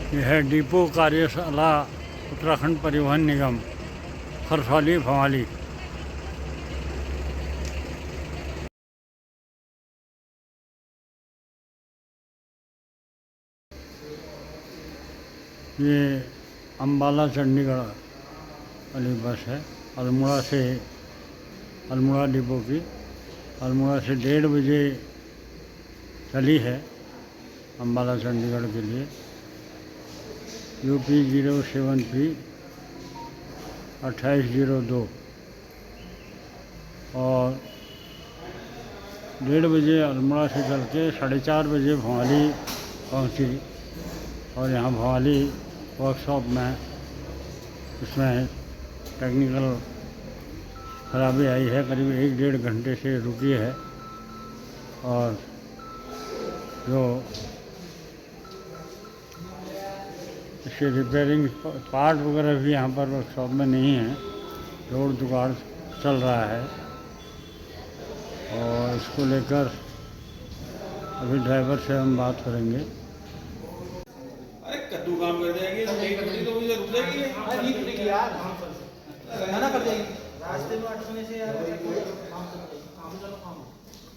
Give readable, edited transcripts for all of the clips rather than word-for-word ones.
यह है डिपो कार्यशाला उत्तराखंड परिवहन निगम खरसाली भवाली। ये अम्बाला चंडीगढ़ वाली बस है। अल्मोड़ा डिपो की अल्मोड़ा से 1:30 बजे चली है अम्बाला चंडीगढ़ के लिए। UP 07P 2802 और 1:30 बजे अल्मोड़ा से चल के 4:30 बजे भवाली पहुंची और यहाँ भवाली वर्कशॉप में इसमें टेक्निकल खराबी आई है। करीब 1-1.5 घंटे से रुकी है और जो इसके रिपेयरिंग पार्ट वगैरह भी यहाँ पर वर्कशॉप में नहीं है। जोड़ जुगाड़ चल रहा है और इसको लेकर अभी ड्राइवर से हम बात करेंगे। अरे कद्दू काम कर जाएगी तो मुझे रुक जाएगी यार, ना कर जाएगी रास्ते में अटकने से यार।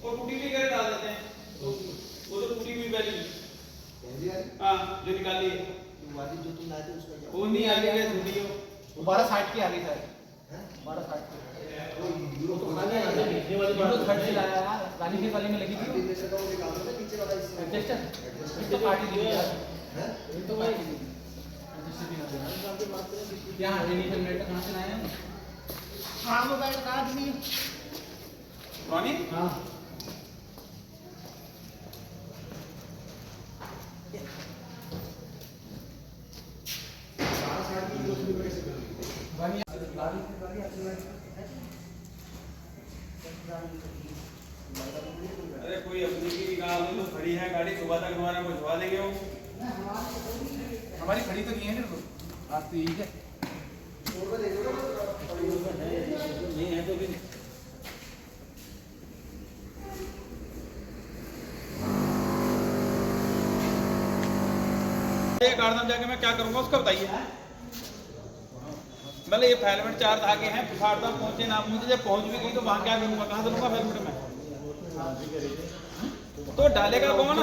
और टूटी भी कर डाल देते हैं वो तो टूटी हुई पहले। हाँ जो निकाली वाली जो तुम लाए थे उसका वो नहीं आगे है टूटी हो 1260 की आ गई सर। 1260 यूरो तो खाली है वाली 30 से लाया यार। गाड़ी के वाले में लगी थी नीचे वाला एडजस्टर तो पार्टी दी यार है तो भाई यहाँ एडिशन रेट कहाँ से लाए हैं? हाँ मोबाइल काट दी कौन? हाँ अरे कोई अपनी की काम तो खड़ी है गाड़ी, सुबह तक हमारा पहुंचवा देंगे वो। हमारी खड़ी तो नहीं है रास्ते यही है नहीं है तो भी ये गार्डन जाके मैं क्या करूंगा उसका बताइए। मतलब ये हेलमेट 4 धागे हैं, फाड़ता पहुंचे ना पहुंचे, जब पहुंच भी गई तो वहां क्या करूंगा, कहां से लूंगा हेलमेट में? तो डालेगा कौन?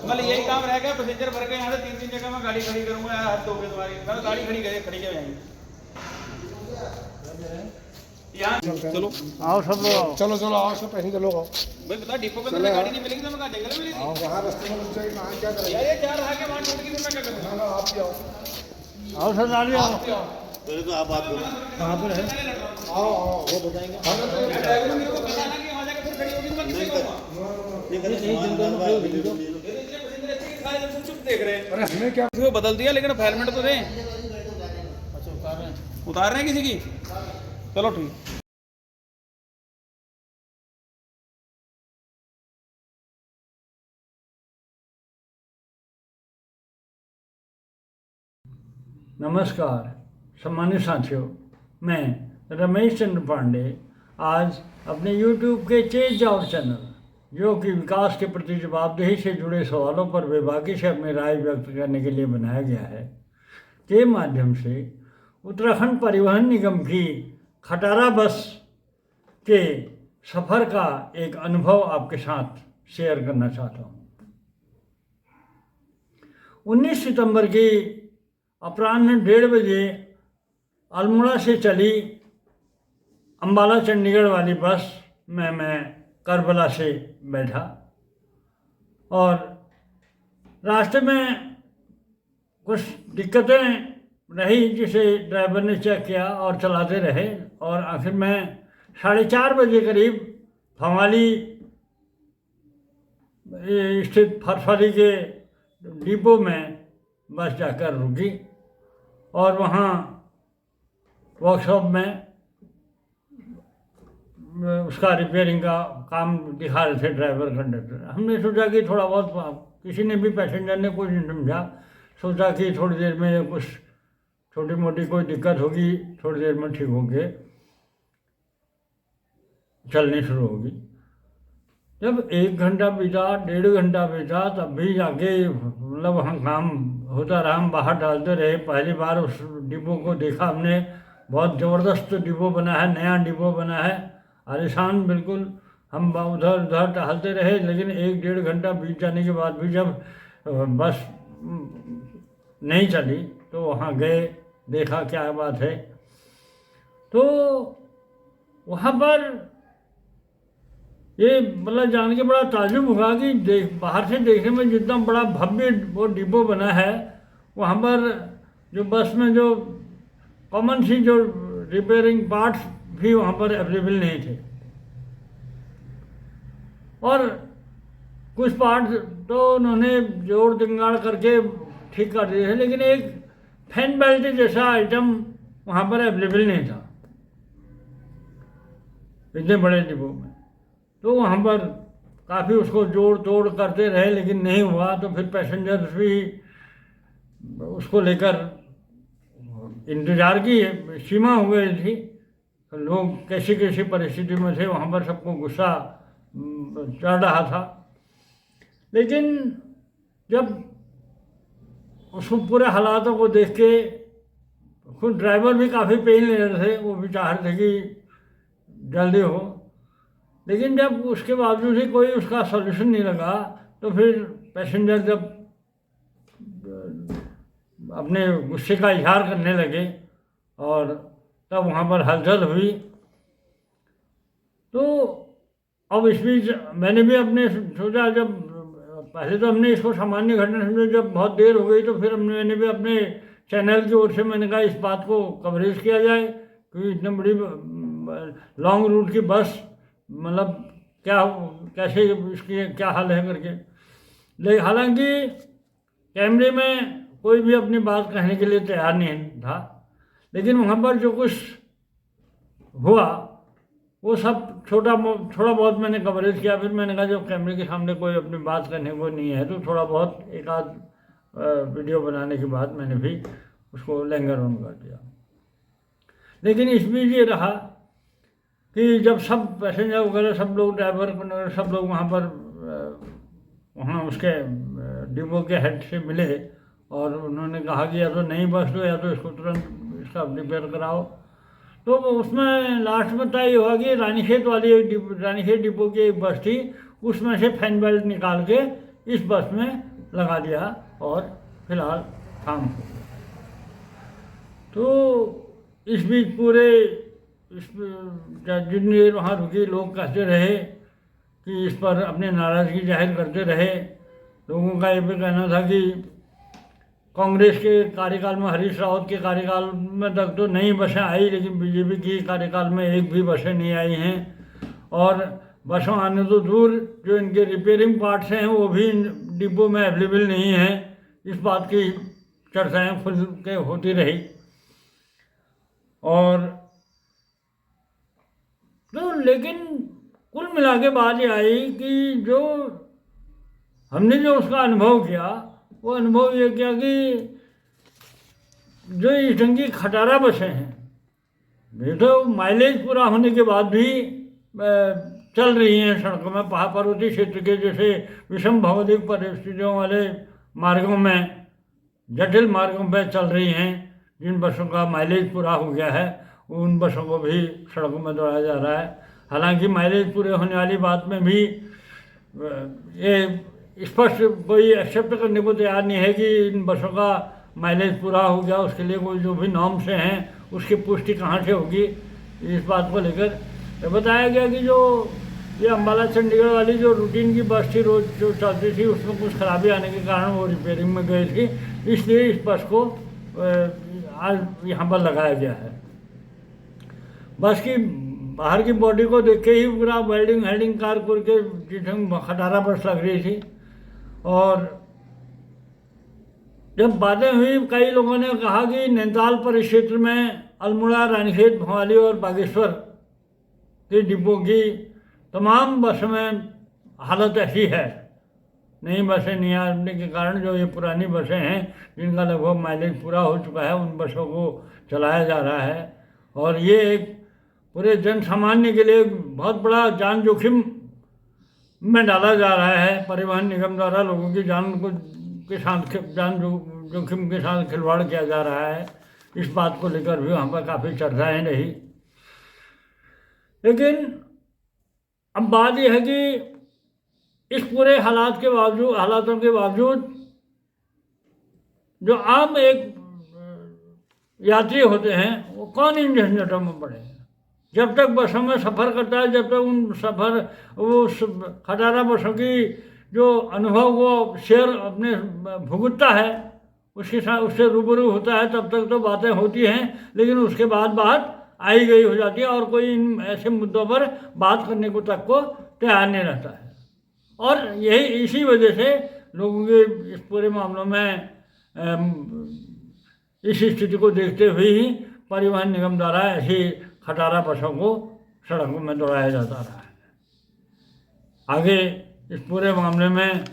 मतलब यही काम रह गया, पैसेंजर भर गए यहाँ से 3-3 जगह में गाड़ी खड़ी करूंगा यार, हद हो गई तुम्हारी। मैं गाड़ी खड़ी क्या जाएंगे यहाँ। चलो आओ सब लोग, चलो चलो आओ सब पैसेंजर लोग आओ भाई बता डिपो पे तो गाड़ी नहीं मिलेगी तो मैं कहाँ जंगल में मिलेगी? आओ वहाँ रास्ते में रुक जाएगी, वहाँ क्या करेंगे यार ये 4 धागे वहाँ टूट गई तो मैं क्या करूँगा? ना आप भी आओ आओ सरदार जी आओ। पहले तो आप बात करो कहाँ पर है? आओ आओ वो बताएंगे। ड्राइवर मेरे को पता ना कि वहाँ जाकर फिर खड़ी होगी तो मैं किसे कहूँगा? चुप देख रहे हैं। अरे हमें क्या किसी को बदल दिया लेकिन हेलमेट तो दें। उतार रहे हैं किसी की? चलो ठीक। नमस्कार सम्मानित साथियों, मैं रमेश चंद्र पांडे आज अपने YouTube के चेंज आवर चैनल, जो कि विकास के प्रति जवाबदेही से जुड़े सवालों पर बेबाकी से अपनी राय व्यक्त करने के लिए बनाया गया है, के माध्यम से उत्तराखंड परिवहन निगम की खटारा बस के सफ़र का एक अनुभव आपके साथ शेयर करना चाहता हूँ। 19 सितंबर की अपराह्न 1:30 बजे अल्मोड़ा से चली अम्बाला चंडीगढ़ वाली बस में मैं करबला से बैठा और रास्ते में कुछ दिक्कतें रही जिसे ड्राइवर ने चेक किया और चलाते रहे और आखिर में 4:30 बजे करीब भवाली स्थित खरसाली के डिपो में बस जाकर रुकी और वहाँ वर्कशॉप में उसका रिपेयरिंग का काम दिखा रहे थे ड्राइवर कंडक्टर। हमने सोचा कि थोड़ा बहुत, किसी ने भी पैसेंजर ने कुछ नहीं समझा, सोचा कि थोड़ी देर में कुछ छोटी मोटी कोई दिक्कत होगी, थोड़ी देर में ठीक होके चलनी शुरू होगी। जब 1 घंटा बीता, 1.5 घंटा बीता, तब भी जाके मतलब वहाँ काम होता रहा, हम बाहर डालते रहे। पहली बार उस डिपो को देखा हमने, बहुत ज़बरदस्त डिपो बना है, नया डिपो बना है, आलीशान बिल्कुल। हम उधर उधर टहलते रहे, लेकिन 1-1.5 घंटा बीत जाने के बाद भी जब बस नहीं चली तो वहाँ गए, देखा क्या बात है। तो वहाँ पर ये मतलब जान के बड़ा ताज्जुब हुआ कि बाहर से देखने में जितना बड़ा भव्य वो डिपो बना है, वहाँ पर जो बस में जो कॉमन सी जो रिपेयरिंग पार्ट्स भी वहाँ पर अवेलेबल नहीं थे। और कुछ पार्ट्स तो उन्होंने जोड़ जंगाड़ करके ठीक कर दिए थे, लेकिन एक फैन बेल्ट जैसा आइटम वहाँ पर अवेलेबल नहीं था इतने बड़े डिपो में। तो वहाँ पर काफ़ी उसको जोड़ तोड़ करते रहे, लेकिन नहीं हुआ। तो फिर पैसेंजर्स भी उसको लेकर इंतज़ार की सीमा हो गई थी। तो लोग कैसी कैसी परिस्थिति में थे, वहाँ पर सबको गुस्सा चढ़ रहा था। लेकिन जब उसको पूरे हालातों को देख के खुद ड्राइवर भी काफ़ी पेन ले रहे थे, वो भी चाह रहे थे कि जल्दी हो, लेकिन जब उसके बावजूद ही कोई उसका सॉल्यूशन नहीं लगा, तो फिर पैसेंजर जब अपने गुस्से का इजहार करने लगे और तब वहाँ पर हलचल हुई। तो अब इस बीच मैंने भी अपने सोचा, जब पहले तो हमने इसको सामान्य घटना समझा, जब बहुत देर हो गई तो फिर मैंने भी अपने चैनल की ओर से मैंने कहा इस बात को कवरेज किया जाए, क्योंकि इतनी बड़ी लॉन्ग रूट की बस मतलब क्या कैसे इसकी क्या हाल है करके। लेकिन हालांकि कैमरे में कोई भी अपनी बात कहने के लिए तैयार नहीं था, लेकिन वहाँ पर जो कुछ हुआ वो सब थोड़ा बहुत मैंने कवरेज किया। फिर मैंने कहा जब कैमरे के सामने कोई अपनी बात करने को नहीं है तो थोड़ा बहुत एक आध वीडियो बनाने के बाद मैंने भी उसको लैंगर ऑन कर दिया। लेकिन इस बीच ये रहा कि जब सब पैसेंजर वगैरह सब लोग, ड्राइवर वगैरह सब लोग वहाँ पर वहाँ उसके डिपो के हेड से मिले और उन्होंने कहा कि या तो नई बस दो या तो इसको तुरंत इसका रिपेयर कराओ। तो उसमें लास्ट में तय हुआ कि रानीखेत वाली रानीखेत डिपो की एक बस थी, उसमें से फैन बेल्ट निकाल के इस बस में लगा दिया और फिलहाल काम हो गया। तो इस बीच पूरे जितनी देर वहाँ रुकी लोग कहते रहे कि इस पर अपनी नाराज़गी जाहिर करते रहे। लोगों का ये भी कहना था कि कांग्रेस के कार्यकाल में, हरीश रावत के कार्यकाल में तक तो नई बसें आई, लेकिन बीजेपी की कार्यकाल में एक भी बसें नहीं आई हैं। और बसों आने तो दूर, जो इनके रिपेयरिंग पार्ट्स हैं वो भी डिपो में अवेलेबल नहीं हैं। इस बात की चर्चाएं खुल के होती रही। और तो लेकिन कुल मिला के बात ये आई कि जो हमने जो उसका अनुभव किया, वो अनुभव ये किया कि जो इस ढंग की खटारा बसें हैं, ये तो माइलेज पूरा होने के बाद भी चल रही हैं सड़कों में, पर्वतीय क्षेत्र के जैसे विषम भौगोलिक परिस्थितियों वाले मार्गों में, जटिल मार्गों पर चल रही हैं। जिन बसों का माइलेज पूरा हो गया है उन बसों को भी सड़कों में दौड़ाया जा रहा है। हालांकि माइलेज पूरे होने वाली बात में भी ये स्पष्ट कोई एक्सेप्ट करने को तैयार नहीं है कि इन बसों का माइलेज पूरा हो गया। उसके लिए कोई जो भी नॉर्म से हैं उसकी पुष्टि कहाँ से होगी, इस बात को लेकर ये बताया गया कि जो ये अम्बाला चंडीगढ़ वाली जो रूटीन की बस थी, रोज जो चलती थी, उसमें कुछ खराबी आने के कारण वो रिपेयरिंग में गई थी, इसलिए इस बस को आज यहाँ पर लगाया गया है। बस की बाहर की बॉडी को देख के ही पूरा वेल्डिंग हेल्डिंग कार करके खटारा बस लग रही थी। और जब बातें हुई, कई लोगों ने कहा कि नैनीताल परिक्षेत्र में अल्मोड़ा, रानीखेत, भवाली और बागेश्वर के डिपो की तमाम बस में हालत ऐसी है, नई बसें नहीं आने के कारण जो ये पुरानी बसें हैं जिनका लगभग माइलेज पूरा हो चुका है, उन बसों को चलाया जा रहा है। और ये एक पूरे जन सामान्य के लिए बहुत बड़ा जान जोखिम में डाला जा रहा है, परिवहन निगम द्वारा लोगों की जान को के साथ जोखिम के साथ खिलवाड़ किया जा रहा है, इस बात को लेकर भी वहाँ पर काफ़ी चर्चाएँ रही। लेकिन अब बात यह है कि इस पूरे हालातों के बावजूद जो आम एक यात्री होते हैं वो कौन इन झंझटों में पड़े। जब तक बसों में सफ़र करता है, जब तक उस खटारा बसों की जो अनुभव को शेयर अपने भुगतता है, उसके साथ उससे रूबरू होता है, तब तक तो बातें होती हैं, लेकिन उसके बाद बात आई गई हो जाती है और कोई इन ऐसे मुद्दों पर बात करने को तक को तैयार नहीं रहता है। और यही इसी वजह से लोगों के इस पूरे मामलों में इस स्थिति को देखते हुए ही परिवहन निगम द्वारा ऐसी खटारा बसों को सड़कों में दौड़ाया जाता रहा है। आगे इस पूरे मामले में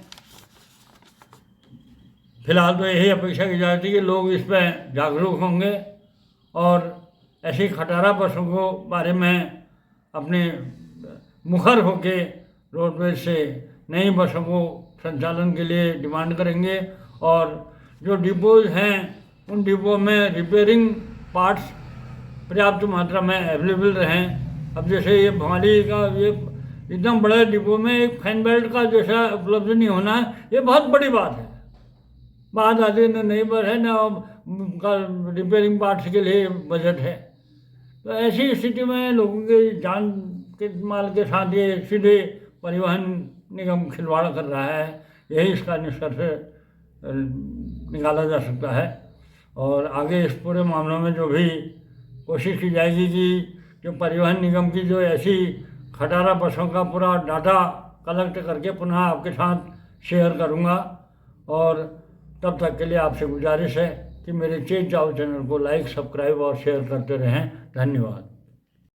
फिलहाल तो यही अपेक्षा की जाती है कि लोग इस पर जागरूक होंगे और ऐसी खटारा बसों को बारे में अपने मुखर होके रोडवेज से नई बसों को संचालन के लिए डिमांड करेंगे और जो डिपोज हैं उन डिपो में रिपेयरिंग पार्ट्स पर्याप्त मात्रा में अवेलेबल रहें। अब जैसे ये भवाली का ये एकदम बड़े डिपो में एक फैन बेल्ट का जैसा उपलब्ध नहीं होना है, ये बहुत बड़ी बात है। बात आती है न नई बस है न रिपेयरिंग पार्ट्स के लिए बजट है। तो ऐसी स्थिति में लोगों के जान के माल के साथ ये सीधे परिवहन निगम खिलवाड़ कर रहा है, यही इसका निष्कर्ष निकाला जा सकता है। और आगे इस पूरे मामलों में जो भी कोशिश की जाएगी कि जो परिवहन निगम की जो ऐसी खटारा बसों का पूरा डाटा कलेक्ट करके पुनः आपके साथ शेयर करूंगा। और तब तक के लिए आपसे गुजारिश है कि मेरे चेत जाओ चैनल को लाइक, सब्सक्राइब और शेयर करते रहें। धन्यवाद।